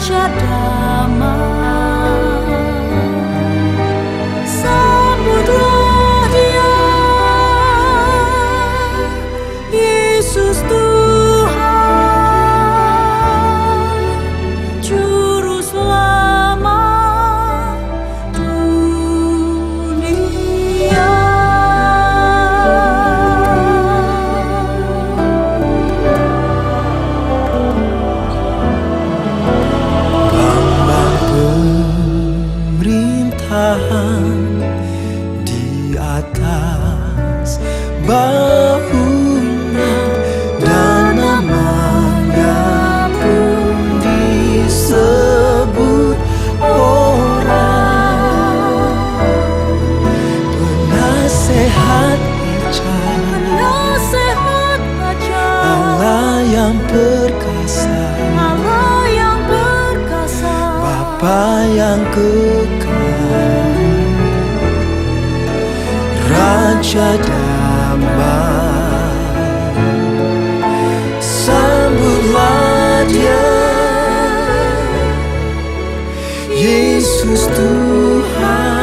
Raja damai, sambutlah Dia, Yesus Tuhan, Juru Selamat dunia. Lambang pemerintahan di atas bahunya, dan namanya pun disebut orang. Penasehat Penasehat Raja, Allah yang perkasa, Allah yang perkasa, Bapa yang kekal, Raja damai, sambutlah Dia, Yesus Tuhan,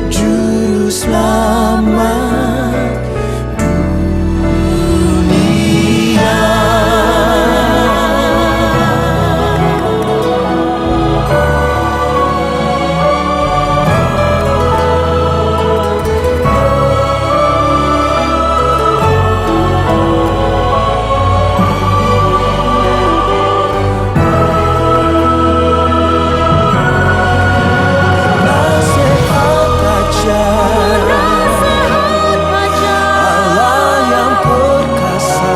Juru Selamat dunia. Nasihat Raja, Penasehat Raja, Allah yang perkasa,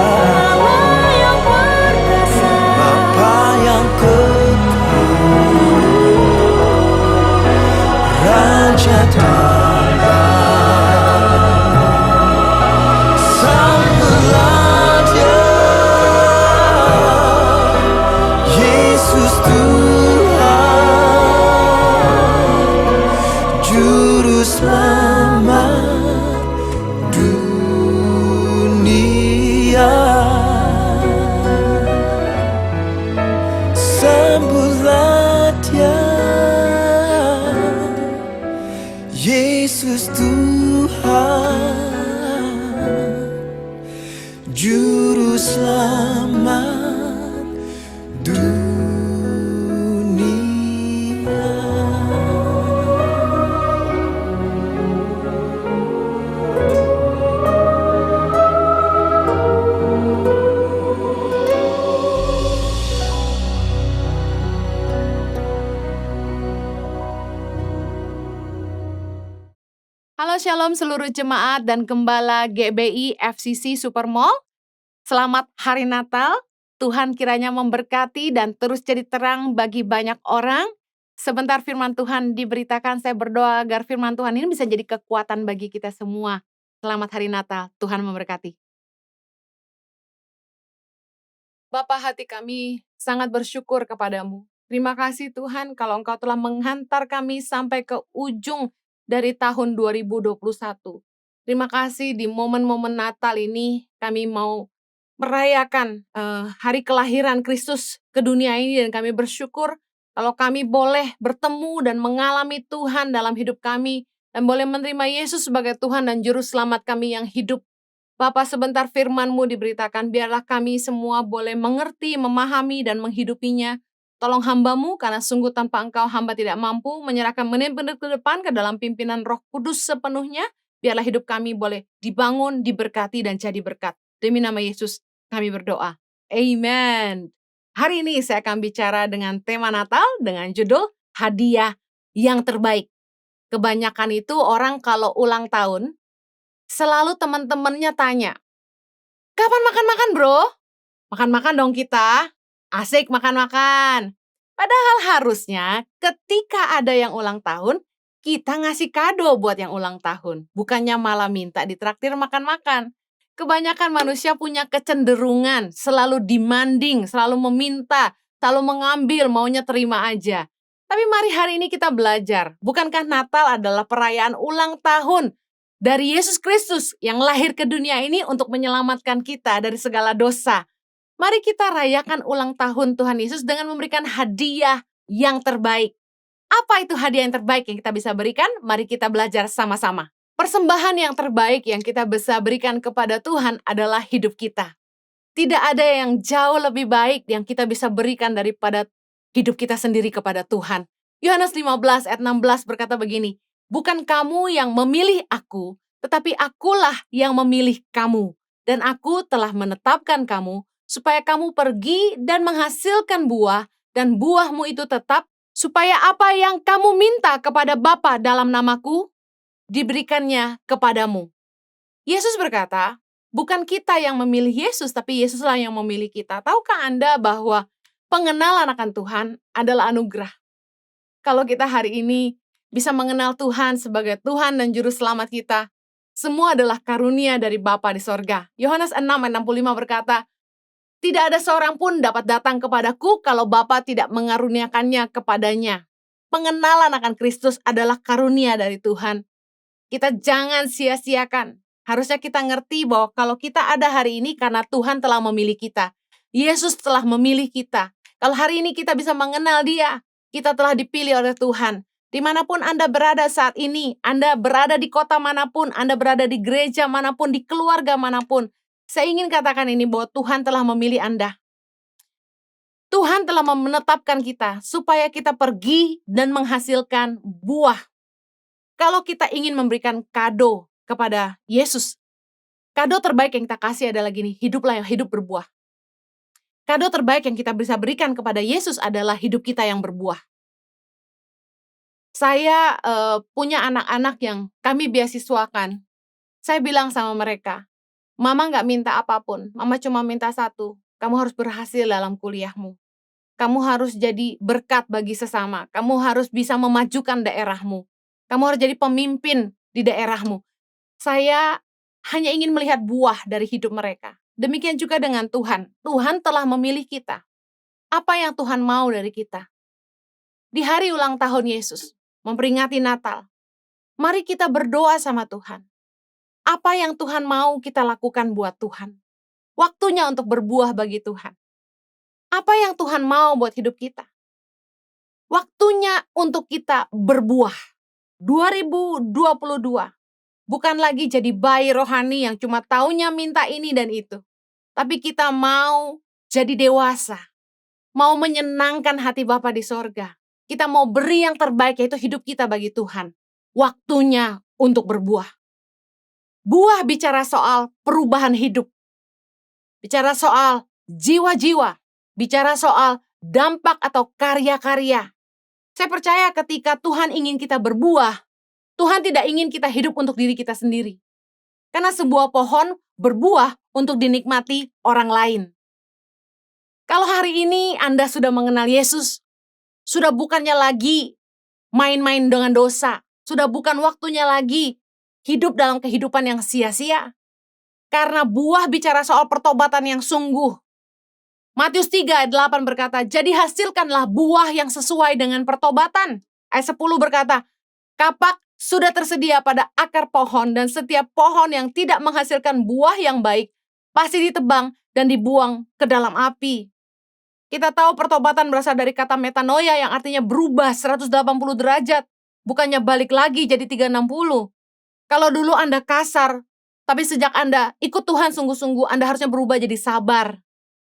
Allah yang perkasa, Bapa yang kekal, Raja damai, sambutlah Dia, Yesus Tuhan, Juru Selamat dunia. Sambutlah Dia, Yesus Tuhan, Juru Selamat dunia. Halo Shalom seluruh jemaat dan gembala GBI FCC Supermall. Selamat Hari Natal. Tuhan kiranya memberkati dan terus jadi terang bagi banyak orang. Sebentar firman Tuhan diberitakan, saya berdoa agar firman Tuhan ini bisa jadi kekuatan bagi kita semua. Selamat Hari Natal, Tuhan memberkati. Bapa, hati kami sangat bersyukur kepadamu. Terima kasih Tuhan kalau Engkau telah menghantar kami sampai ke ujung dari tahun 2021. Terima kasih di momen-momen Natal ini kami mau merayakan hari kelahiran Kristus ke dunia ini, dan kami bersyukur kalau kami boleh bertemu dan mengalami Tuhan dalam hidup kami dan boleh menerima Yesus sebagai Tuhan dan Juru Selamat kami yang hidup. Bapa, sebentar firman-Mu diberitakan, biarlah kami semua boleh mengerti, memahami, dan menghidupinya. Tolong hamba-Mu, karena sungguh tanpa Engkau hamba tidak mampu, menyerahkan menit ke depan ke dalam pimpinan Roh Kudus sepenuhnya. Biarlah hidup kami boleh dibangun, diberkati, dan jadi berkat. Demi nama Yesus kami berdoa. Amen. Hari ini saya akan bicara dengan tema Natal dengan judul Hadiah yang Terbaik. Kebanyakan itu orang kalau ulang tahun, selalu teman-temannya tanya, kapan makan-makan bro? Makan-makan dong kita. Asik makan-makan. Padahal harusnya ketika ada yang ulang tahun, kita ngasih kado buat yang ulang tahun. Bukannya malah minta ditraktir makan-makan. Kebanyakan manusia punya kecenderungan selalu demanding, selalu meminta, selalu mengambil, maunya terima aja. Tapi mari hari ini kita belajar. Bukankah Natal adalah perayaan ulang tahun dari Yesus Kristus yang lahir ke dunia ini untuk menyelamatkan kita dari segala dosa. Mari kita rayakan ulang tahun Tuhan Yesus dengan memberikan hadiah yang terbaik. Apa itu hadiah yang terbaik yang kita bisa berikan? Mari kita belajar sama-sama. Persembahan yang terbaik yang kita bisa berikan kepada Tuhan adalah hidup kita. Tidak ada yang jauh lebih baik yang kita bisa berikan daripada hidup kita sendiri kepada Tuhan. Yohanes 15 ayat 16 berkata begini, "Bukan kamu yang memilih aku, tetapi akulah yang memilih kamu. Dan aku telah menetapkan kamu, supaya kamu pergi dan menghasilkan buah, dan buahmu itu tetap, supaya apa yang kamu minta kepada Bapa dalam namaku, diberikannya kepadamu." Yesus berkata, bukan kita yang memilih Yesus, tapi Yesuslah yang memilih kita. Tahukah Anda bahwa pengenalan akan Tuhan adalah anugerah? Kalau kita hari ini bisa mengenal Tuhan sebagai Tuhan dan Juru Selamat kita, semua adalah karunia dari Bapa di sorga. Yohanes 6 ayat 65 berkata, "Tidak ada seorang pun dapat datang kepadaku kalau Bapa tidak mengaruniakannya kepadanya." Pengenalan akan Kristus adalah karunia dari Tuhan. Kita jangan sia-siakan. Harusnya kita ngerti bahwa kalau kita ada hari ini karena Tuhan telah memilih kita. Yesus telah memilih kita. Kalau hari ini kita bisa mengenal Dia, kita telah dipilih oleh Tuhan. Dimanapun Anda berada saat ini, Anda berada di kota manapun, Anda berada di gereja manapun, di keluarga manapun, saya ingin katakan ini bahwa Tuhan telah memilih Anda. Tuhan telah menetapkan kita supaya kita pergi dan menghasilkan buah. Kalau kita ingin memberikan kado kepada Yesus, kado terbaik yang kita kasih adalah gini, hiduplah yang hidup berbuah. Kado terbaik yang kita bisa berikan kepada Yesus adalah hidup kita yang berbuah. Saya punya anak-anak yang kami beasiswakan. Saya bilang sama mereka, Mama nggak minta apapun, Mama cuma minta satu, kamu harus berhasil dalam kuliahmu. Kamu harus jadi berkat bagi sesama, kamu harus bisa memajukan daerahmu. Kamu harus jadi pemimpin di daerahmu. Saya hanya ingin melihat buah dari hidup mereka. Demikian juga dengan Tuhan. Tuhan telah memilih kita. Apa yang Tuhan mau dari kita? Di hari ulang tahun Yesus, memperingati Natal, mari kita berdoa sama Tuhan. Apa yang Tuhan mau kita lakukan buat Tuhan? Waktunya untuk berbuah bagi Tuhan. Apa yang Tuhan mau buat hidup kita? Waktunya untuk kita berbuah. 2022 bukan lagi jadi bayi rohani yang cuma taunya minta ini dan itu. Tapi kita mau jadi dewasa. Mau menyenangkan hati Bapa di sorga. Kita mau beri yang terbaik, yaitu hidup kita bagi Tuhan. Waktunya untuk berbuah. Buah bicara soal perubahan hidup. Bicara soal jiwa-jiwa. Bicara soal dampak atau karya-karya. Saya percaya ketika Tuhan ingin kita berbuah, Tuhan tidak ingin kita hidup untuk diri kita sendiri. Karena sebuah pohon berbuah untuk dinikmati orang lain. Kalau hari ini Anda sudah mengenal Yesus, sudah bukannya lagi main-main dengan dosa, sudah bukan waktunya lagi hidup dalam kehidupan yang sia-sia. Karena buah bicara soal pertobatan yang sungguh. Matius 3 ayat 8 berkata, "Jadi hasilkanlah buah yang sesuai dengan pertobatan." Ayat 10 berkata, "Kapak sudah tersedia pada akar pohon dan setiap pohon yang tidak menghasilkan buah yang baik pasti ditebang dan dibuang ke dalam api." Kita tahu pertobatan berasal dari kata metanoia yang artinya berubah 180 derajat, bukannya balik lagi jadi 360. Kalau dulu Anda kasar, tapi sejak Anda ikut Tuhan sungguh-sungguh, Anda harusnya berubah jadi sabar.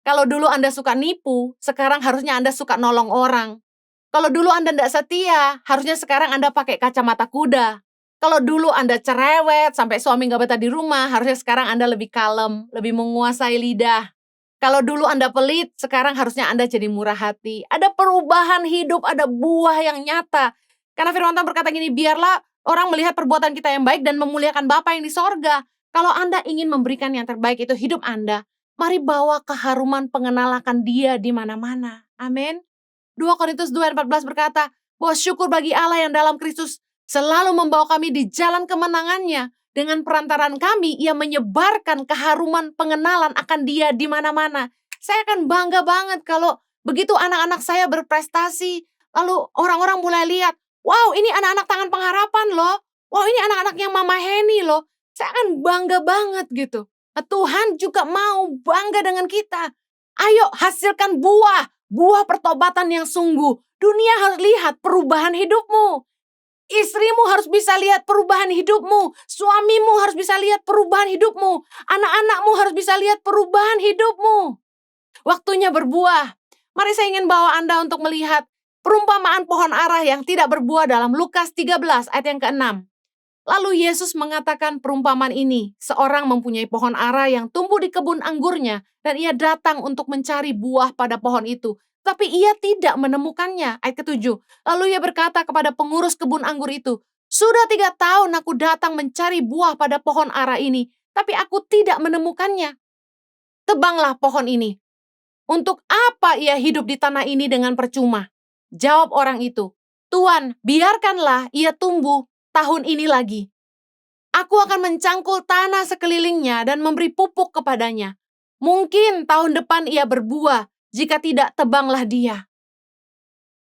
Kalau dulu Anda suka nipu, sekarang harusnya Anda suka nolong orang. Kalau dulu Anda tidak setia, harusnya sekarang Anda pakai kacamata kuda. Kalau dulu Anda cerewet, sampai suami nggak betah di rumah, harusnya sekarang Anda lebih kalem, lebih menguasai lidah. Kalau dulu Anda pelit, sekarang harusnya Anda jadi murah hati. Ada perubahan hidup, ada buah yang nyata. Karena firman Tuhan berkata gini, biarlah orang melihat perbuatan kita yang baik dan memuliakan Bapa yang di sorga. Kalau Anda ingin memberikan yang terbaik itu hidup Anda, mari bawa keharuman pengenalan Dia di mana-mana. Amin. 2 Korintus 2 ayat 14 berkata, bahwa syukur bagi Allah yang dalam Kristus selalu membawa kami di jalan kemenangannya. Dengan perantaraan kami, Ia menyebarkan keharuman pengenalan akan Dia di mana-mana. Saya akan bangga banget kalau begitu anak-anak saya berprestasi, lalu orang-orang mulai lihat, wow, ini anak-anak tangan pengharapan loh. Wow, ini anak-anak yang Mama Heni loh. Saya akan bangga banget gitu. Nah, Tuhan juga mau bangga dengan kita. Ayo hasilkan buah, buah pertobatan yang sungguh. Dunia harus lihat perubahan hidupmu. Istrimu harus bisa lihat perubahan hidupmu. Suamimu harus bisa lihat perubahan hidupmu. Anak-anakmu harus bisa lihat perubahan hidupmu. Waktunya berbuah. Mari saya ingin bawa Anda untuk melihat perumpamaan pohon ara yang tidak berbuah dalam Lukas 13 ayat yang ke-6. Lalu Yesus mengatakan perumpamaan ini. Seorang mempunyai pohon ara yang tumbuh di kebun anggurnya dan ia datang untuk mencari buah pada pohon itu. Tapi ia tidak menemukannya. Ayat ke-7. Lalu ia berkata kepada pengurus kebun anggur itu, "Sudah 3 tahun aku datang mencari buah pada pohon ara ini, tapi aku tidak menemukannya. Tebanglah pohon ini. Untuk apa ia hidup di tanah ini dengan percuma?" Jawab orang itu, "Tuan, biarkanlah ia tumbuh tahun ini lagi. Aku akan mencangkul tanah sekelilingnya dan memberi pupuk kepadanya. Mungkin tahun depan ia berbuah, jika tidak tebanglah dia."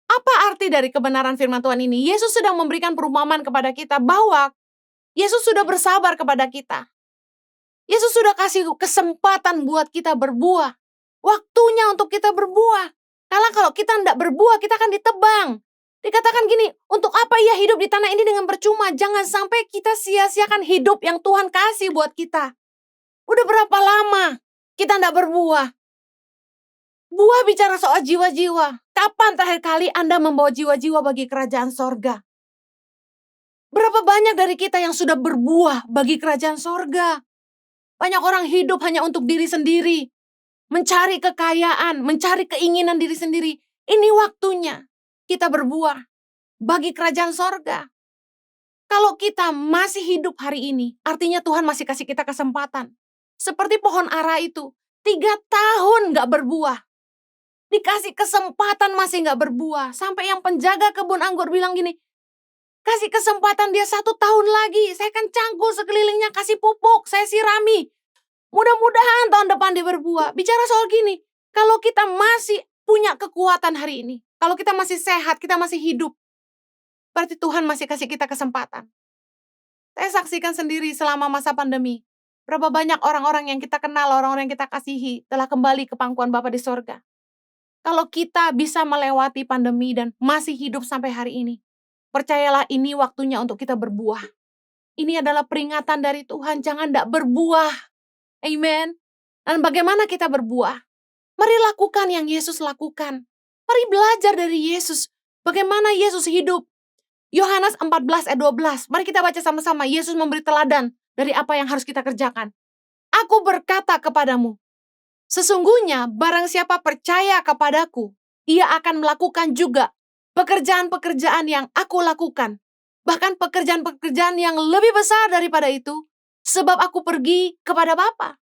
Apa arti dari kebenaran firman Tuhan ini? Yesus sedang memberikan perumpamaan kepada kita bahwa Yesus sudah bersabar kepada kita. Yesus sudah kasih kesempatan buat kita berbuah. Waktunya untuk kita berbuah. Karena kalau kita tidak berbuah, kita akan ditebang. Dikatakan gini, untuk apa ia hidup di tanah ini dengan percuma? Jangan sampai kita sia-siakan hidup yang Tuhan kasih buat kita. Udah berapa lama kita tidak berbuah? Buah bicara soal jiwa-jiwa. Kapan terakhir kali Anda membawa jiwa-jiwa bagi kerajaan sorga? Berapa banyak dari kita yang sudah berbuah bagi kerajaan sorga? Banyak orang hidup hanya untuk diri sendiri. Mencari kekayaan, mencari keinginan diri sendiri. Ini waktunya kita berbuah bagi kerajaan sorga. Kalau kita masih hidup hari ini, artinya Tuhan masih kasih kita kesempatan. Seperti pohon ara itu, 3 tahun gak berbuah. Dikasih kesempatan masih gak berbuah. Sampai yang penjaga kebun anggur bilang gini, kasih kesempatan dia 1 tahun lagi. Saya akan cangkul sekelilingnya, kasih pupuk, saya sirami. Mudah-mudahan tahun depan dia berbuah. Bicara soal gini, kalau kita masih punya kekuatan hari ini, kalau kita masih sehat, kita masih hidup, berarti Tuhan masih kasih kita kesempatan. Saya saksikan sendiri selama masa pandemi. Berapa banyak orang-orang yang kita kenal, orang-orang yang kita kasihi, telah kembali ke pangkuan Bapa di sorga. Kalau kita bisa melewati pandemi dan masih hidup sampai hari ini, percayalah ini waktunya untuk kita berbuah. Ini adalah peringatan dari Tuhan, jangan tidak berbuah. Amen. Dan bagaimana kita berbuah? Mari lakukan yang Yesus lakukan. Mari belajar dari Yesus. Bagaimana Yesus hidup. Yohanes 14 ayat 12. Mari kita baca sama-sama. Yesus memberi teladan dari apa yang harus kita kerjakan. Aku berkata kepadamu, sesungguhnya barang siapa percaya kepadaku, ia akan melakukan juga pekerjaan-pekerjaan yang aku lakukan. Bahkan pekerjaan-pekerjaan yang lebih besar daripada itu, sebab aku pergi kepada Bapa.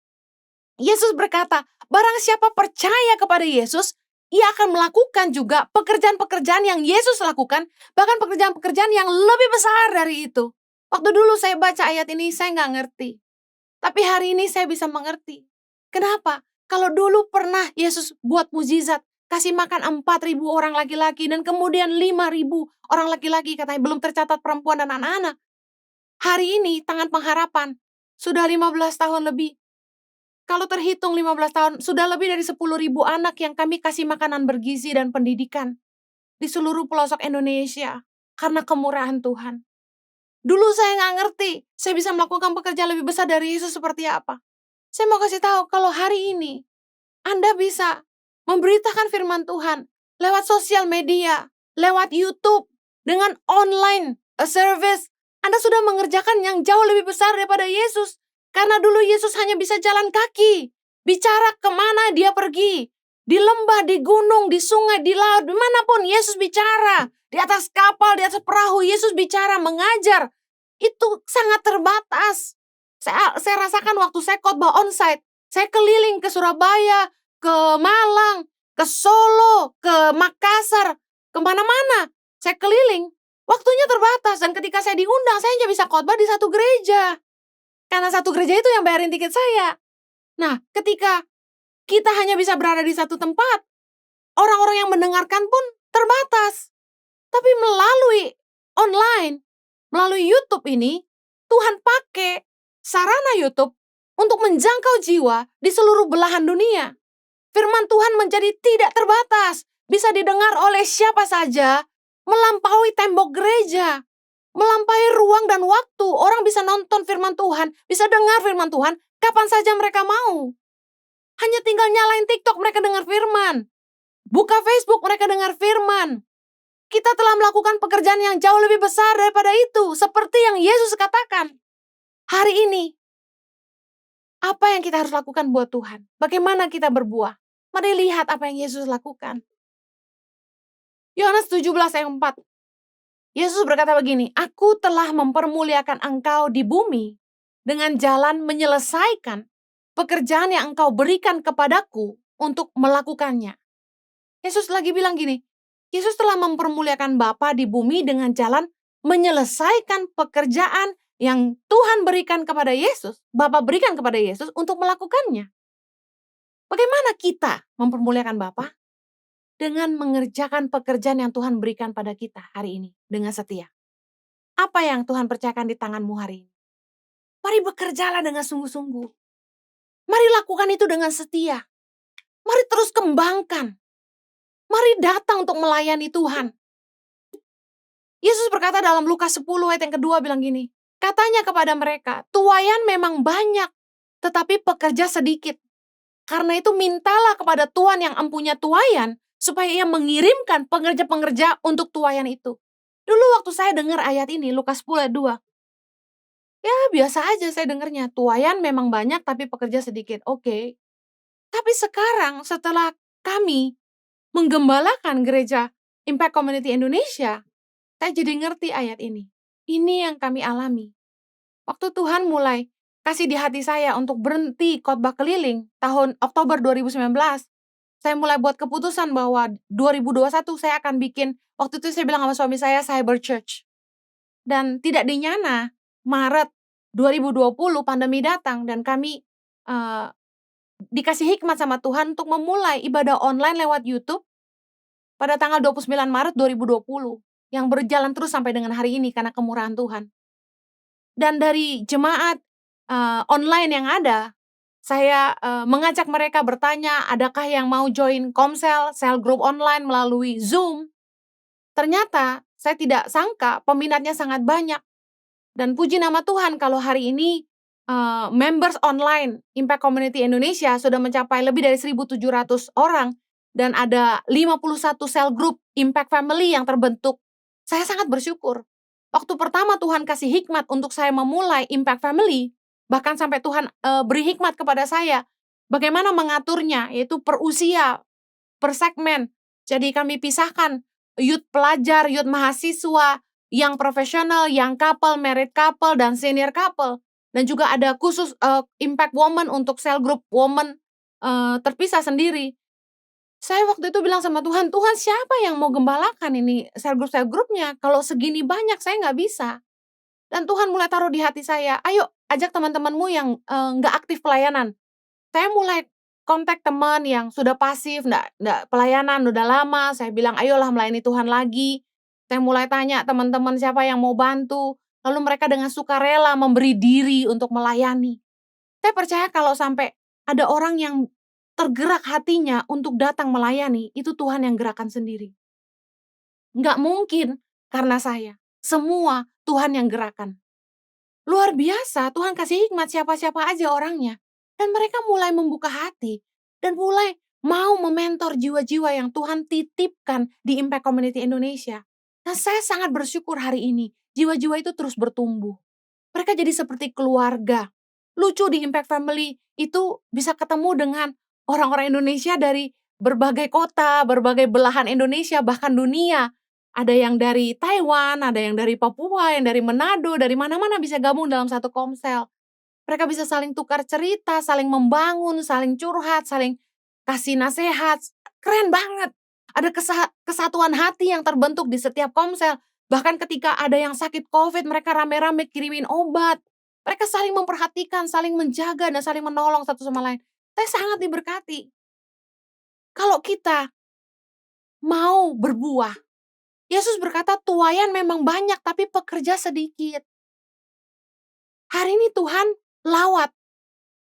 Yesus berkata, barang siapa percaya kepada Yesus, ia akan melakukan juga pekerjaan-pekerjaan yang Yesus lakukan, bahkan pekerjaan-pekerjaan yang lebih besar dari itu. Waktu dulu saya baca ayat ini, saya nggak ngerti. Tapi hari ini saya bisa mengerti. Kenapa? Kalau dulu pernah Yesus buat mukjizat, kasih makan 4.000 orang laki-laki, dan kemudian 5.000 orang laki-laki, katanya belum tercatat perempuan dan anak-anak. Hari ini, Tangan Pengharapan, sudah 15 tahun lebih. Kalau terhitung 15 tahun, sudah lebih dari 10.000 anak yang kami kasih makanan bergizi dan pendidikan di seluruh pelosok Indonesia karena kemurahan Tuhan. Dulu saya nggak ngerti, saya bisa melakukan pekerjaan lebih besar dari Yesus seperti apa. Saya mau kasih tahu, kalau hari ini Anda bisa memberitakan firman Tuhan lewat sosial media, lewat YouTube, dengan online service, Anda sudah mengerjakan yang jauh lebih besar daripada Yesus. Karena dulu Yesus hanya bisa jalan kaki, bicara kemana dia pergi. Di lembah, di gunung, di sungai, di laut, dimanapun Yesus bicara. Di atas kapal, di atas perahu, Yesus bicara, mengajar. Itu sangat terbatas. Saya rasakan waktu saya khotbah onsite. Saya keliling ke Surabaya, ke Malang, ke Solo, ke Makassar, kemana-mana. Saya keliling. Waktunya terbatas. Dan ketika saya diundang, saya hanya bisa khotbah di 1 gereja. Karena 1 gereja itu yang bayarin tiket saya. Nah, ketika kita hanya bisa berada di 1 tempat, orang-orang yang mendengarkan pun terbatas. Tapi melalui online, melalui YouTube ini, Tuhan pakai sarana YouTube untuk menjangkau jiwa di seluruh belahan dunia. Firman Tuhan menjadi tidak terbatas, bisa didengar oleh siapa saja, melampaui tembok gereja, melampaui ruang dan waktu. Orang bisa nonton firman Tuhan, bisa dengar firman Tuhan kapan saja mereka mau. Hanya tinggal nyalain TikTok, mereka dengar firman. Buka Facebook, mereka dengar firman. Kita telah melakukan pekerjaan yang jauh lebih besar daripada itu, seperti yang Yesus katakan. Hari ini, apa yang kita harus lakukan buat Tuhan? Bagaimana kita berbuah? Mari lihat apa yang Yesus lakukan. Yohanes 17 ayat 4. Yesus berkata begini, "Aku telah mempermuliakan engkau di bumi dengan jalan menyelesaikan pekerjaan yang engkau berikan kepadaku untuk melakukannya." Yesus lagi bilang gini, Yesus telah mempermuliakan Bapa di bumi dengan jalan menyelesaikan pekerjaan yang Tuhan berikan kepada Yesus, Bapa berikan kepada Yesus untuk melakukannya. Bagaimana kita mempermuliakan Bapa? Dengan mengerjakan pekerjaan yang Tuhan berikan pada kita hari ini dengan setia. Apa yang Tuhan percayakan di tanganmu hari ini? Mari bekerjalah dengan sungguh-sungguh. Mari lakukan itu dengan setia. Mari terus kembangkan. Mari datang untuk melayani Tuhan. Yesus berkata dalam Lukas 10 ayat yang kedua bilang gini, katanya kepada mereka, tuaian memang banyak, tetapi pekerja sedikit. Karena itu mintalah kepada Tuhan yang empunya tuaian, supaya ia mengirimkan pengerja-pengerja untuk tuaian itu. Dulu waktu saya dengar ayat ini, Lukas 10 ayat 2, ya biasa aja saya dengarnya, tuaian memang banyak tapi pekerja sedikit, oke. Tapi sekarang setelah kami menggembalakan gereja Impact Community Indonesia, saya jadi ngerti ayat ini. Ini yang kami alami. Waktu Tuhan mulai kasih di hati saya untuk berhenti khotbah keliling tahun Oktober 2019, saya mulai buat keputusan bahwa 2021 saya akan bikin, waktu itu saya bilang sama suami saya, Cyber Church. Dan tidak dinyana, Maret 2020 pandemi datang dan kami dikasih hikmat sama Tuhan untuk memulai ibadah online lewat YouTube pada tanggal 29 Maret 2020 yang berjalan terus sampai dengan hari ini karena kemurahan Tuhan. Dan dari jemaat online yang ada, saya mengajak mereka bertanya, adakah yang mau join Komsel, sel group online melalui Zoom. Ternyata saya tidak sangka peminatnya sangat banyak. Dan puji nama Tuhan kalau hari ini members online Impact Community Indonesia sudah mencapai lebih dari 1.700 orang. Dan ada 51 sel group Impact Family yang terbentuk. Saya sangat bersyukur. Waktu pertama Tuhan kasih hikmat untuk saya memulai Impact Family, bahkan sampai Tuhan beri hikmat kepada saya bagaimana mengaturnya, yaitu per usia, per segmen. Jadi kami pisahkan youth pelajar, youth mahasiswa, yang profesional, yang couple, married couple, dan senior couple. Dan juga ada khusus Impact Woman untuk sel group woman terpisah sendiri. Saya waktu itu bilang sama Tuhan, Tuhan siapa yang mau gembalakan ini sel grupnya? Kalau segini banyak saya nggak bisa. Dan Tuhan mulai taruh di hati saya, ayo ajak teman-temanmu yang nggak aktif pelayanan. Saya mulai kontak teman yang sudah pasif, nggak pelayanan, udah lama. Saya bilang, ayolah melayani Tuhan lagi. Saya mulai tanya teman-teman siapa yang mau bantu. Lalu mereka dengan sukarela memberi diri untuk melayani. Saya percaya kalau sampai ada orang yang tergerak hatinya untuk datang melayani, itu Tuhan yang gerakan sendiri. Nggak mungkin karena saya. Semua Tuhan yang gerakan. Luar biasa, Tuhan kasih hikmat siapa-siapa aja orangnya. Dan mereka mulai membuka hati. Dan mulai mau mementor jiwa-jiwa yang Tuhan titipkan di Impact Community Indonesia. Nah, saya sangat bersyukur hari ini. Jiwa-jiwa itu terus bertumbuh. Mereka jadi seperti keluarga. Lucu di Impact Family itu bisa ketemu dengan orang-orang Indonesia dari berbagai kota, berbagai belahan Indonesia, bahkan dunia. Ada yang dari Taiwan, ada yang dari Papua, yang dari Manado, dari mana-mana bisa gabung dalam satu komsel. Mereka bisa saling tukar cerita, saling membangun, saling curhat, saling kasih nasihat. Keren banget. Ada kesatuan hati yang terbentuk di setiap komsel. Bahkan ketika ada yang sakit COVID, mereka rame-rame kirimin obat. Mereka saling memperhatikan, saling menjaga, dan saling menolong satu sama lain. Saya sangat diberkati. Kalau kita mau berbuah, Yesus berkata tuaian memang banyak tapi pekerja sedikit. Hari ini Tuhan lawat.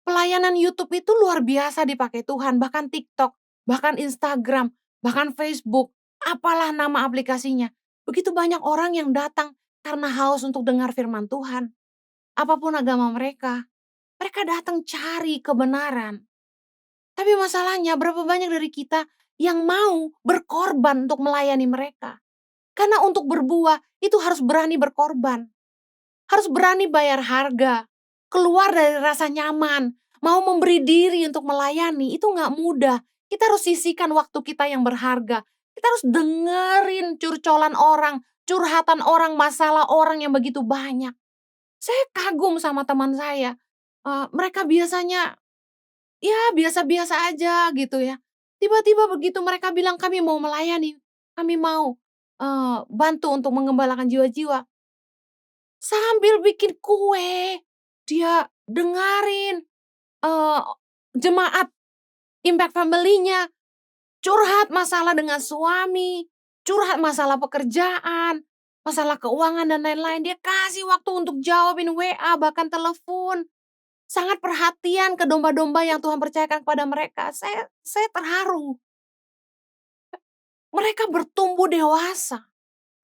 Pelayanan YouTube itu luar biasa dipakai Tuhan, bahkan TikTok. bahkan Instagram, bahkan Facebook, apalah nama aplikasinya. Begitu banyak orang yang datang karena haus untuk dengar firman Tuhan. Apapun agama mereka, mereka datang cari kebenaran. Tapi masalahnya berapa banyak dari kita yang mau berkorban untuk melayani mereka. Karena untuk berbuah itu harus berani berkorban. Harus berani bayar harga. Keluar dari rasa nyaman. Mau memberi diri untuk melayani itu gak mudah. Kita harus sisihkan waktu kita yang berharga. Kita harus dengerin curcolan orang, curhatan orang, masalah orang yang begitu banyak. Saya kagum sama teman saya. Mereka biasanya ya biasa-biasa aja gitu ya. Tiba-tiba begitu mereka bilang kami mau melayani, kami mau bantu untuk mengembalakan jiwa-jiwa. Sambil bikin kue, dia dengerin jemaat Impact Family-nya curhat masalah dengan suami, curhat masalah pekerjaan, masalah keuangan dan lain-lain. Dia kasih waktu untuk jawabin WA, bahkan telepon. Sangat perhatian ke domba-domba yang Tuhan percayakan kepada mereka. Saya terharu. Mereka bertumbuh dewasa.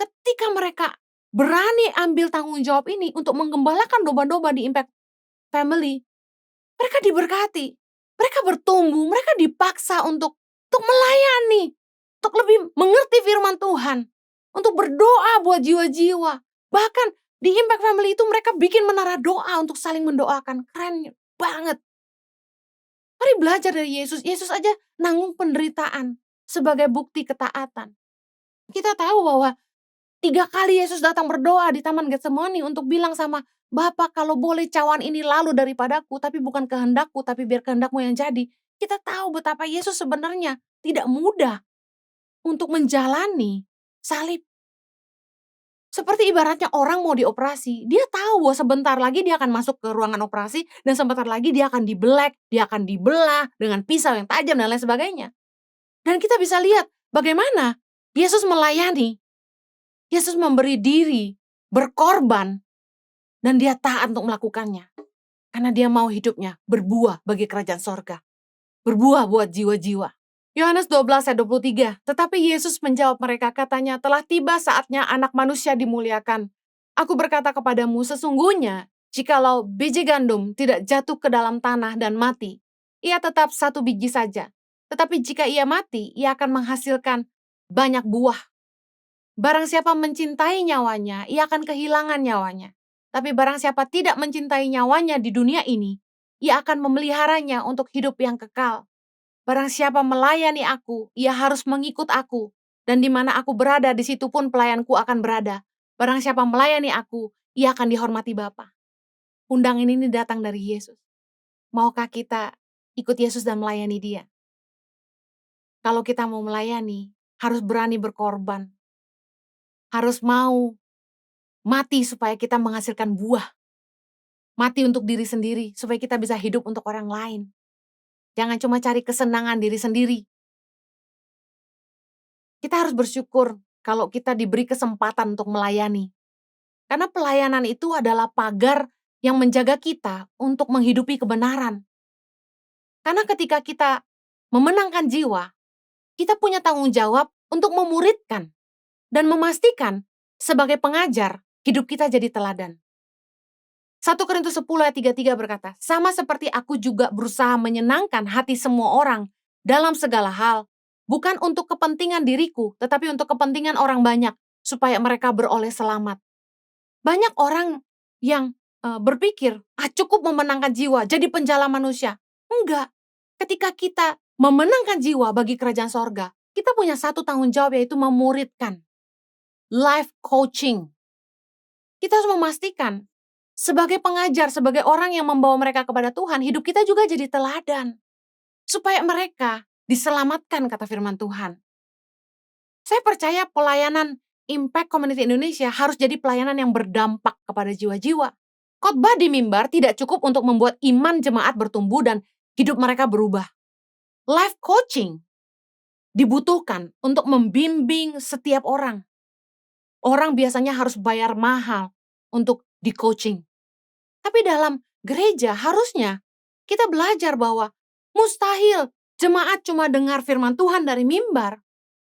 Ketika mereka berani ambil tanggung jawab ini untuk menggembalakan domba-domba di Impact Family, mereka diberkati. Mereka bertumbuh, mereka dipaksa untuk melayani, untuk lebih mengerti firman Tuhan, untuk berdoa buat jiwa-jiwa. Bahkan di Impact Family itu mereka bikin menara doa untuk saling mendoakan. Keren banget. Mari belajar dari Yesus. Yesus aja nanggung penderitaan sebagai bukti ketaatan. Kita tahu bahwa 3 kali Yesus datang berdoa di Taman Getsemani untuk bilang sama Bapa, kalau boleh cawan ini lalu daripadaku, tapi bukan kehendakku, tapi biar kehendakmu yang jadi. Kita tahu betapa Yesus sebenarnya tidak mudah untuk menjalani salib. Seperti ibaratnya orang mau dioperasi, dia tahu bahwa sebentar lagi dia akan masuk ke ruangan operasi, dan sebentar lagi dia akan dibelek, dia akan dibelah dengan pisau yang tajam dan lain sebagainya. Dan kita bisa lihat bagaimana Yesus melayani, Yesus memberi diri, berkorban, dan dia taat untuk melakukannya. Karena dia mau hidupnya berbuah bagi kerajaan sorga. Berbuah buat jiwa-jiwa. Yohanes 12 ayat 23. Tetapi Yesus menjawab mereka, katanya, telah tiba saatnya anak manusia dimuliakan. Aku berkata kepadamu, sesungguhnya jikalau biji gandum tidak jatuh ke dalam tanah dan mati, ia tetap satu biji saja. Tetapi jika ia mati, ia akan menghasilkan banyak buah. Barang siapa mencintai nyawanya, ia akan kehilangan nyawanya. Tapi barang siapa tidak mencintai nyawanya di dunia ini, ia akan memeliharanya untuk hidup yang kekal. Barang siapa melayani aku, ia harus mengikut aku. Dan di mana aku berada, di situ pun pelayanku akan berada. Barang siapa melayani aku, ia akan dihormati Bapa. Undangan ini datang dari Yesus. Maukah kita ikut Yesus dan melayani Dia? Kalau kita mau melayani, harus berani berkorban. Harus mau mati supaya kita menghasilkan buah. Mati untuk diri sendiri, supaya kita bisa hidup untuk orang lain. Jangan cuma cari kesenangan diri sendiri. Kita harus bersyukur kalau kita diberi kesempatan untuk melayani. Karena pelayanan itu adalah pagar yang menjaga kita untuk menghidupi kebenaran. Karena ketika kita memenangkan jiwa, kita punya tanggung jawab untuk memuridkan dan memastikan sebagai pengajar hidup kita jadi teladan. 1 Korintus 10 ayat 33 berkata, sama seperti aku juga berusaha menyenangkan hati semua orang dalam segala hal, bukan untuk kepentingan diriku, tetapi untuk kepentingan orang banyak, supaya mereka beroleh selamat. Banyak orang yang berpikir, cukup memenangkan jiwa, jadi penjala manusia. Enggak. Ketika kita memenangkan jiwa bagi kerajaan sorga, kita punya satu tanggung jawab, yaitu memuridkan. Life coaching. Kita harus memastikan, sebagai pengajar, sebagai orang yang membawa mereka kepada Tuhan, hidup kita juga jadi teladan. Supaya mereka diselamatkan, kata firman Tuhan. Saya percaya pelayanan Impact Community Indonesia harus jadi pelayanan yang berdampak kepada jiwa-jiwa. Khotbah di mimbar tidak cukup untuk membuat iman jemaat bertumbuh dan hidup mereka berubah. Life coaching dibutuhkan untuk membimbing setiap orang. Orang biasanya harus bayar mahal untuk di-coaching. Tapi dalam gereja harusnya kita belajar bahwa mustahil Jemaat cuma dengar firman Tuhan dari mimbar,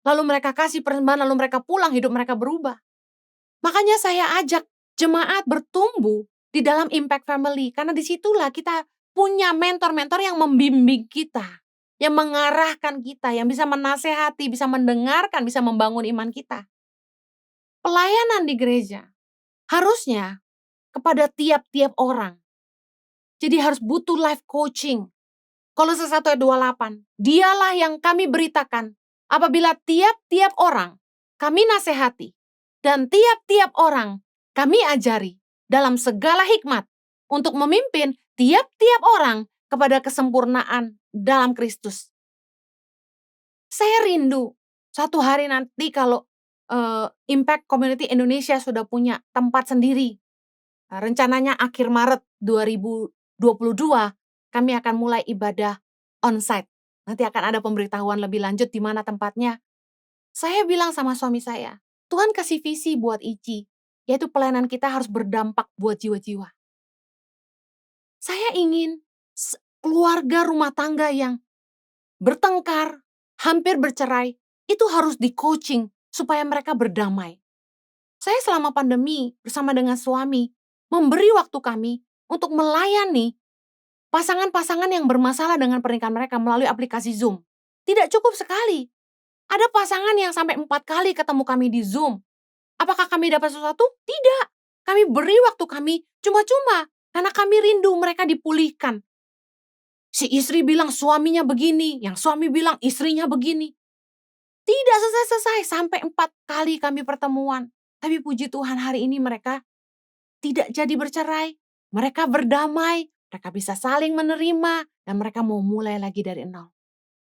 lalu mereka kasih persembahan, lalu mereka pulang, hidup mereka berubah. Makanya saya ajak jemaat bertumbuh di dalam impact family, karena disitulah kita punya mentor-mentor yang membimbing kita, yang mengarahkan kita, yang bisa menasehati, bisa mendengarkan, bisa membangun iman kita. Pelayanan di gereja harusnya kepada tiap-tiap orang. Jadi harus butuh life coaching. Kolose 1 ayat 28, dialah yang kami beritakan apabila tiap-tiap orang kami nasihati dan tiap-tiap orang kami ajari dalam segala hikmat untuk memimpin tiap-tiap orang kepada kesempurnaan dalam Kristus. Saya rindu suatu hari nanti kalau Impact Community Indonesia sudah punya tempat sendiri. Rencananya akhir Maret 2022 kami akan mulai ibadah onsite. Nanti akan ada pemberitahuan lebih lanjut di mana tempatnya. Saya bilang sama suami saya, Tuhan kasih visi buat Ici, yaitu pelayanan kita harus berdampak buat jiwa-jiwa. Saya ingin keluarga rumah tangga yang bertengkar, hampir bercerai, itu harus di-coaching supaya mereka berdamai. Saya selama pandemi bersama dengan suami memberi waktu kami untuk melayani pasangan-pasangan yang bermasalah dengan pernikahan mereka melalui aplikasi Zoom. Tidak cukup sekali. Ada pasangan yang sampai 4 kali ketemu kami di Zoom. Apakah kami dapat sesuatu? Tidak. Kami beri waktu kami cuma-cuma karena kami rindu mereka dipulihkan. Si istri bilang suaminya begini, yang suami bilang istrinya begini. Tidak selesai-selesai sampai 4 kali kami pertemuan. Tapi puji Tuhan hari ini mereka tidak jadi bercerai. Mereka berdamai, mereka bisa saling menerima, dan mereka mau mulai lagi dari nol.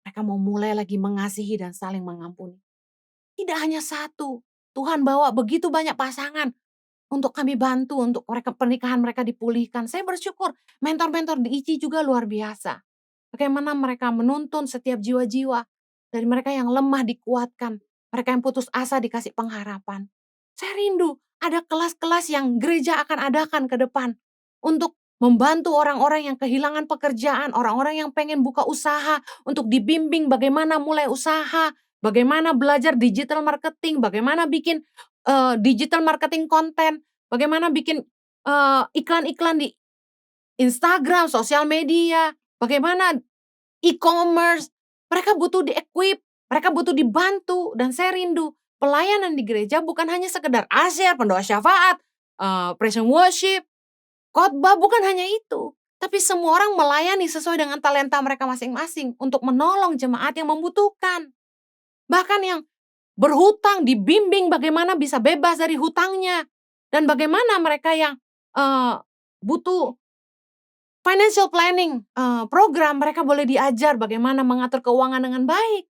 Mereka mau mulai lagi mengasihi dan saling mengampuni. Tidak hanya satu, Tuhan bawa begitu banyak pasangan untuk kami bantu, untuk mereka pernikahan mereka dipulihkan. Saya bersyukur, mentor-mentor di ICI juga luar biasa. Bagaimana mereka menuntun setiap jiwa-jiwa, dari mereka yang lemah dikuatkan, mereka yang putus asa dikasih pengharapan. Saya rindu ada kelas-kelas yang gereja akan adakan ke depan untuk membantu orang-orang yang kehilangan pekerjaan, orang-orang yang pengen buka usaha, untuk dibimbing bagaimana mulai usaha, bagaimana belajar digital marketing, bagaimana bikin digital marketing konten, bagaimana bikin iklan-iklan di Instagram, sosial media, bagaimana e-commerce. Mereka butuh di-equip, mereka butuh dibantu, dan saya rindu pelayanan di gereja bukan hanya sekedar asyar, pendoa syafaat, praise and worship, khotbah, bukan hanya itu. Tapi semua orang melayani sesuai dengan talenta mereka masing-masing untuk menolong jemaat yang membutuhkan. Bahkan yang berhutang dibimbing bagaimana bisa bebas dari hutangnya. Dan bagaimana mereka yang butuh financial planning program, mereka boleh diajar bagaimana mengatur keuangan dengan baik.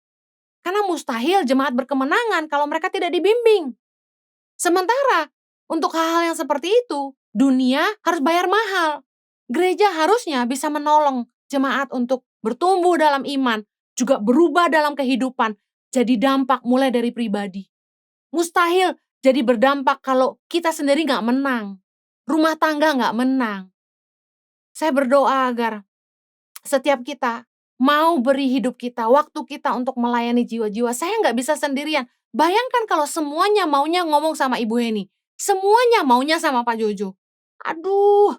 Karena mustahil jemaat berkemenangan kalau mereka tidak dibimbing. Sementara untuk hal-hal yang seperti itu, dunia harus bayar mahal. Gereja harusnya bisa menolong jemaat untuk bertumbuh dalam iman, juga berubah dalam kehidupan, jadi dampak mulai dari pribadi. Mustahil jadi berdampak kalau kita sendiri nggak menang, rumah tangga nggak menang. Saya berdoa agar setiap kita mau beri hidup kita, waktu kita untuk melayani jiwa-jiwa. Saya nggak bisa sendirian. Bayangkan kalau semuanya maunya ngomong sama Ibu Heni. Semuanya maunya sama Pak Jojo. Aduh,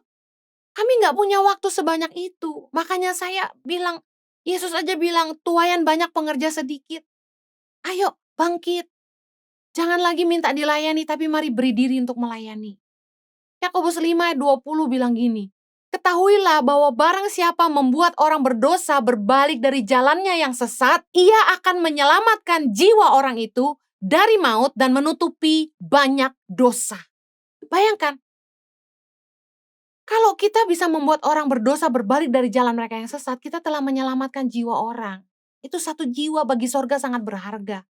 kami nggak punya waktu sebanyak itu. Makanya saya bilang, Yesus aja bilang, tuaian banyak pengerja sedikit. Ayo, bangkit. Jangan lagi minta dilayani, tapi mari beri diri untuk melayani. Yakobus 5 ayat 20 bilang gini, ketahuilah bahwa barang siapa membuat orang berdosa berbalik dari jalannya yang sesat, ia akan menyelamatkan jiwa orang itu dari maut dan menutupi banyak dosa. Bayangkan, kalau kita bisa membuat orang berdosa berbalik dari jalan mereka yang sesat, kita telah menyelamatkan jiwa orang. Itu satu jiwa bagi sorga sangat berharga.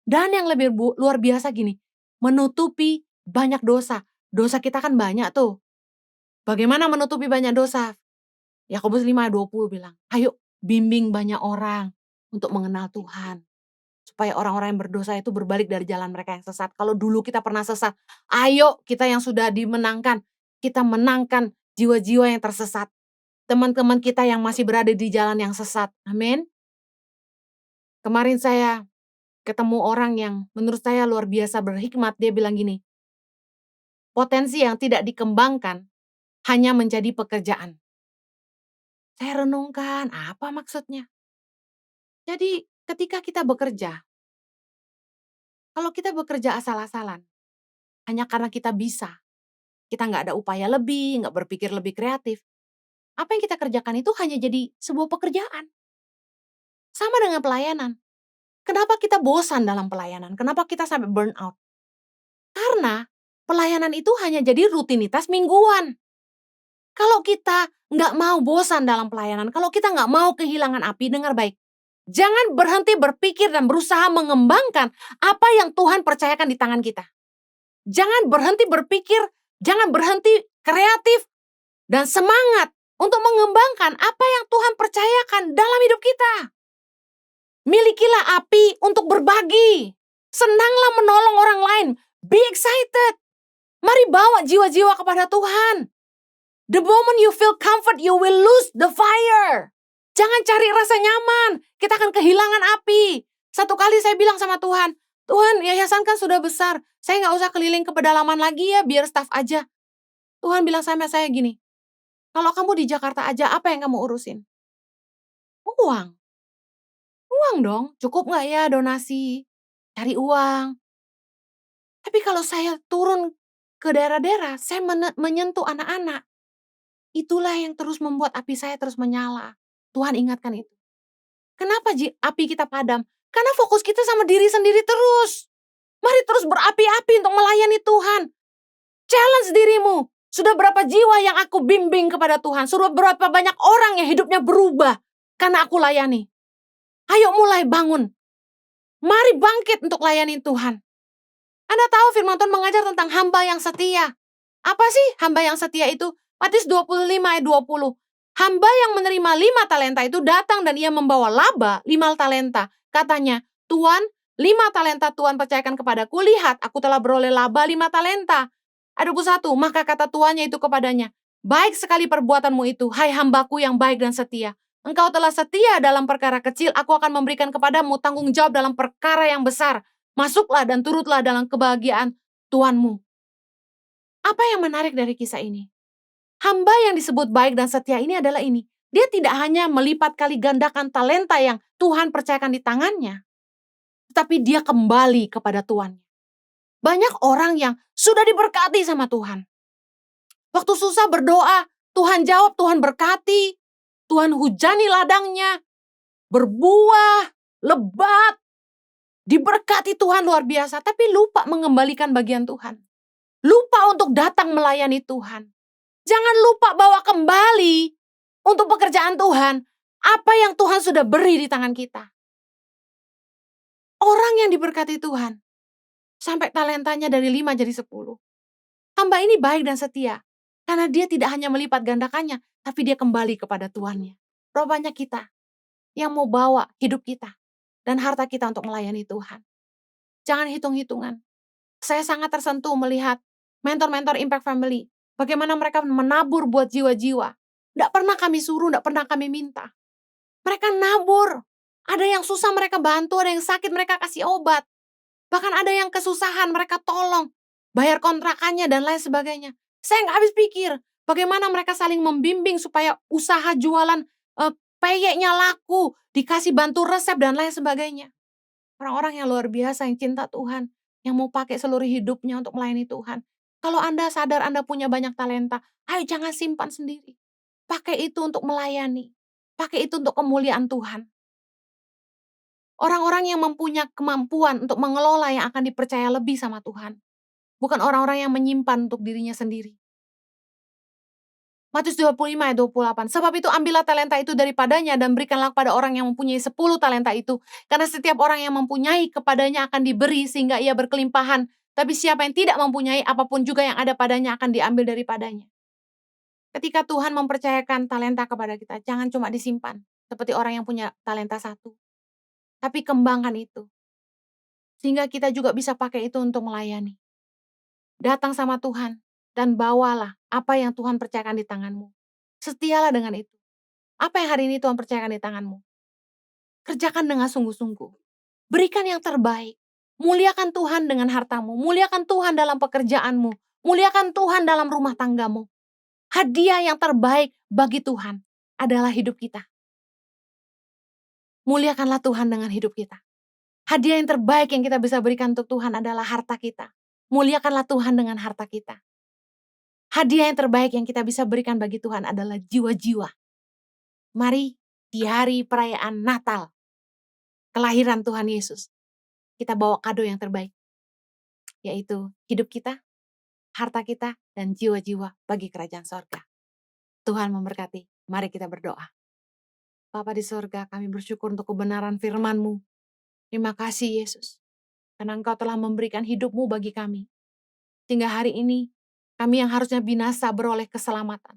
Dan yang lebih luar biasa gini, menutupi banyak dosa. Dosa kita kan banyak tuh. Bagaimana menutupi banyak dosa? Yakobus 5 ayat 20 bilang, ayo bimbing banyak orang untuk mengenal Tuhan. Supaya orang-orang yang berdosa itu berbalik dari jalan mereka yang sesat. Kalau dulu kita pernah sesat, ayo kita yang sudah dimenangkan, kita menangkan jiwa-jiwa yang tersesat. Teman-teman kita yang masih berada di jalan yang sesat. Amin. Kemarin saya ketemu orang yang menurut saya luar biasa berhikmat. Dia bilang gini, potensi yang tidak dikembangkan hanya menjadi pekerjaan. Saya renungkan, apa maksudnya? Jadi ketika kita bekerja, kalau kita bekerja asal-asalan, hanya karena kita bisa, kita nggak ada upaya lebih, nggak berpikir lebih kreatif, apa yang kita kerjakan itu hanya jadi sebuah pekerjaan. Sama dengan pelayanan. Kenapa kita bosan dalam pelayanan? Kenapa kita sampai burn out? Karena pelayanan itu hanya jadi rutinitas mingguan. Kalau kita nggak mau bosan dalam pelayanan, kalau kita nggak mau kehilangan api, dengar baik. Jangan berhenti berpikir dan berusaha mengembangkan apa yang Tuhan percayakan di tangan kita. Jangan berhenti berpikir, jangan berhenti kreatif dan semangat untuk mengembangkan apa yang Tuhan percayakan dalam hidup kita. Milikilah api untuk berbagi. Senanglah menolong orang lain. Be excited. Mari bawa jiwa-jiwa kepada Tuhan. The moment you feel comfort, you will lose the fire. Jangan cari rasa nyaman. Kita akan kehilangan api. Satu kali saya bilang sama Tuhan, Tuhan, yayasan kan sudah besar. Saya nggak usah keliling ke pedalaman lagi ya, biar staff aja. Tuhan bilang sama saya gini, kalau kamu di Jakarta aja, apa yang kamu urusin? Uang. Uang dong, cukup nggak ya donasi? Cari uang. Tapi kalau saya turun ke daerah-daerah, saya menyentuh anak-anak. Itulah yang terus membuat api saya terus menyala. Tuhan ingatkan itu. Kenapa api kita padam? Karena fokus kita sama diri sendiri terus. Mari terus berapi-api untuk melayani Tuhan. Challenge dirimu. Sudah berapa jiwa yang aku bimbing kepada Tuhan? Sudah berapa banyak orang yang hidupnya berubah karena aku layani? Ayo mulai bangun. Mari bangkit untuk layani Tuhan. Anda tahu firman Tuhan mengajar tentang hamba yang setia. Apa sih hamba yang setia itu? Matius 25 ayat 20. Hamba yang menerima 5 talenta itu datang dan ia membawa laba 5 talenta. Katanya, Tuhan, 5 talenta Tuhan percayakan kepadaku. Lihat, aku telah beroleh laba 5 talenta. Ayat 21, maka kata tuannya itu kepadanya, baik sekali perbuatanmu itu, hai hambaku yang baik dan setia. Engkau telah setia dalam perkara kecil, aku akan memberikan kepadamu tanggung jawab dalam perkara yang besar. Masuklah dan turutlah dalam kebahagiaan Tuhanmu. Apa yang menarik dari kisah ini? Hamba yang disebut baik dan setia ini adalah ini. Dia tidak hanya melipat kali gandakan talenta yang Tuhan percayakan di tangannya, tetapi dia kembali kepada Tuhan. Banyak orang yang sudah diberkati sama Tuhan. Waktu susah berdoa, Tuhan jawab, Tuhan berkati, Tuhan hujani ladangnya, berbuah, lebat, diberkati Tuhan luar biasa, tapi lupa mengembalikan bagian Tuhan. Lupa untuk datang melayani Tuhan. Jangan lupa bawa kembali untuk pekerjaan Tuhan apa yang Tuhan sudah beri di tangan kita. Orang yang diberkati Tuhan sampai talentanya dari 5 jadi 10. Hamba ini baik dan setia karena dia tidak hanya melipat gandakannya, tapi dia kembali kepada Tuhannya. Berapa banyak kita yang mau bawa hidup kita dan harta kita untuk melayani Tuhan. Jangan hitung-hitungan. Saya sangat tersentuh melihat mentor-mentor Impact Family. Bagaimana mereka menabur buat jiwa-jiwa. Tidak pernah kami suruh, tidak pernah kami minta. Mereka nabur. Ada yang susah mereka bantu, ada yang sakit mereka kasih obat. Bahkan ada yang kesusahan mereka tolong. Bayar kontrakannya dan lain sebagainya. Saya nggak habis pikir bagaimana mereka saling membimbing supaya usaha jualan peyeknya laku. Dikasih bantu resep dan lain sebagainya. Orang-orang yang luar biasa yang cinta Tuhan. Yang mau pakai seluruh hidupnya untuk melayani Tuhan. Kalau Anda sadar Anda punya banyak talenta, ayo jangan simpan sendiri. Pakai itu untuk melayani. Pakai itu untuk kemuliaan Tuhan. Orang-orang yang mempunyai kemampuan untuk mengelola yang akan dipercaya lebih sama Tuhan. Bukan orang-orang yang menyimpan untuk dirinya sendiri. Matius 25 ayat 28. Sebab itu ambillah talenta itu daripadanya dan berikanlah kepada orang yang mempunyai 10 talenta itu. Karena setiap orang yang mempunyai kepadanya akan diberi sehingga ia berkelimpahan. Tapi siapa yang tidak mempunyai apapun juga yang ada padanya akan diambil daripadanya. Ketika Tuhan mempercayakan talenta kepada kita, jangan cuma disimpan. Seperti orang yang punya talenta 1. Tapi kembangkan itu. Sehingga kita juga bisa pakai itu untuk melayani. Datang sama Tuhan dan bawalah apa yang Tuhan percayakan di tanganmu. Setialah dengan itu. Apa yang hari ini Tuhan percayakan di tanganmu? Kerjakan dengan sungguh-sungguh. Berikan yang terbaik. Muliakan Tuhan dengan hartamu. Muliakan Tuhan dalam pekerjaanmu. Muliakan Tuhan dalam rumah tanggamu. Hadiah yang terbaik bagi Tuhan adalah hidup kita. Muliakanlah Tuhan dengan hidup kita. Hadiah yang terbaik yang kita bisa berikan untuk Tuhan adalah harta kita. Muliakanlah Tuhan dengan harta kita. Hadiah yang terbaik yang kita bisa berikan bagi Tuhan adalah jiwa-jiwa. Mari di hari perayaan Natal, kelahiran Tuhan Yesus, kita bawa kado yang terbaik, yaitu hidup kita, harta kita, dan jiwa-jiwa bagi kerajaan sorga. Tuhan memberkati. Mari kita berdoa. Bapa di sorga, kami bersyukur untuk kebenaran firman-Mu. Terima kasih Yesus, karena Engkau telah memberikan hidup-Mu bagi kami. Sehingga hari ini, kami yang harusnya binasa beroleh keselamatan.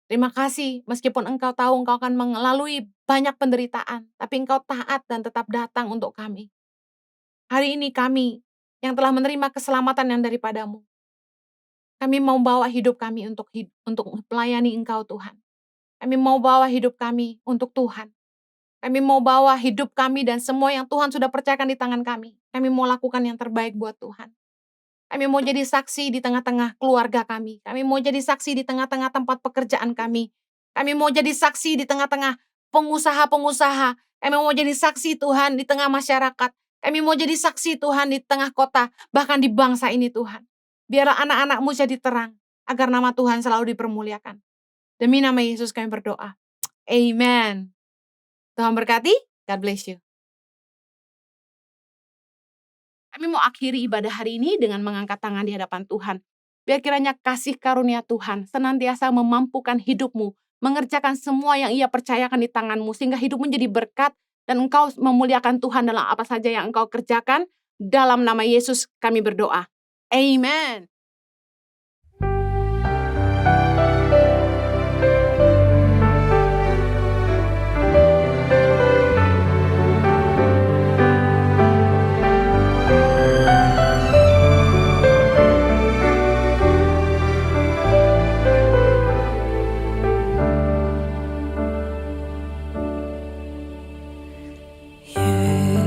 Terima kasih, meskipun Engkau tahu Engkau akan melalui banyak penderitaan, tapi Engkau taat dan tetap datang untuk kami. Hari ini kami yang telah menerima keselamatan yang daripada-Mu, kami mau bawa hidup kami untuk melayani Engkau Tuhan. Kami mau bawa hidup kami untuk Tuhan. Kami mau bawa hidup kami dan semua yang Tuhan sudah percayakan di tangan kami. Kami mau lakukan yang terbaik buat Tuhan. Kami mau jadi saksi di tengah-tengah keluarga kami. Kami mau jadi saksi di tengah-tengah tempat pekerjaan kami. Kami mau jadi saksi di tengah-tengah pengusaha-pengusaha. Kami mau jadi saksi Tuhan di tengah masyarakat. Kami mau jadi saksi Tuhan di tengah kota, bahkan di bangsa ini Tuhan. Biarlah anak-anak-Mu jadi terang, agar nama Tuhan selalu dipermuliakan. Demi nama Yesus kami berdoa. Amen. Tuhan berkati. God bless you. Kami mau akhiri ibadah hari ini dengan mengangkat tangan di hadapan Tuhan. Biar kiranya kasih karunia Tuhan senantiasa memampukan hidupmu, mengerjakan semua yang Ia percayakan di tanganmu, sehingga hidupmu jadi berkat, dan engkau memuliakan Tuhan dalam apa saja yang engkau kerjakan. Dalam nama Yesus kami berdoa. Amen.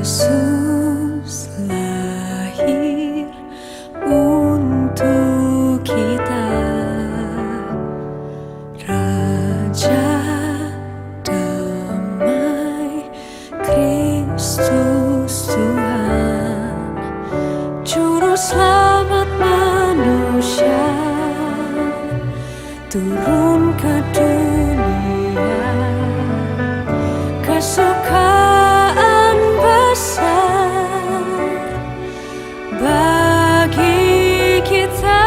Yesus lahir untuk kita, Raja damai, Kristus Tuhan, Juru Selamat manusia, turun ke dunia, kesukaan besar bagi kita,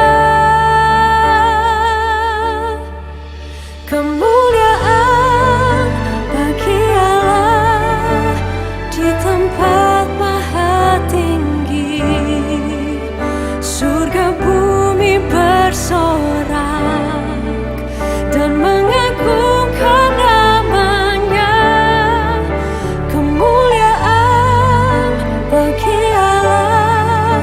kemuliaan bagi Allah di tempat maha tinggi, surga bumi bersorak dan mengagungkan namanya, kemuliaan bagi Allah,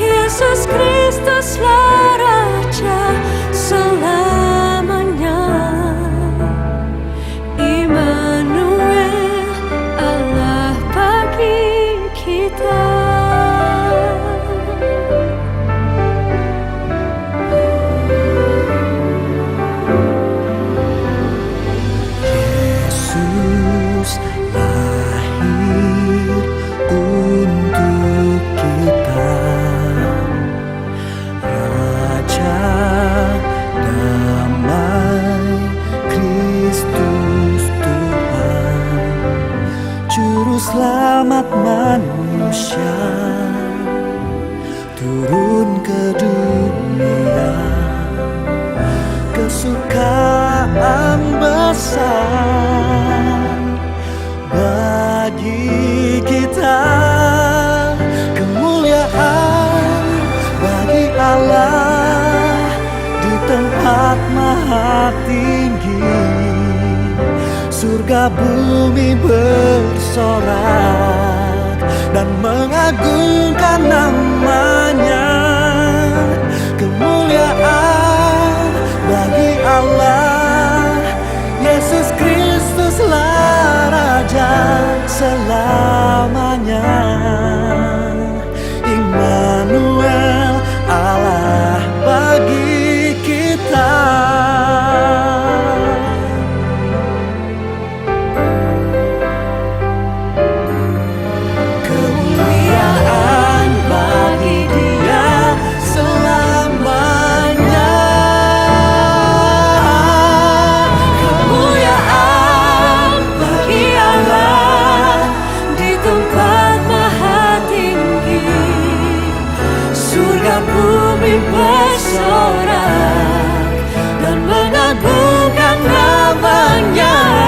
Yesus Kristuslah Raja selamanya, Immanuel, Allah bagi kita. Yesus lahir untuk kita, Raja damai, Kristus Tuhan, Juru Selamat manusia, turun ke dunia, kesukaan besar bagi kita, kemuliaan bagi Allah di tempat maha tinggi, surga bumi bersorak dan mengagungkan namanya, kemuliaan bagi Allah, Yesus Kristuslah Raja selamanya. Immanuel, Allah bagi kita. Kemuliaan bagi Dia selamanya. Kemuliaan bagi Allah di tempat maha tinggi. Surga bumi bersorak dan mengagungkan namanya.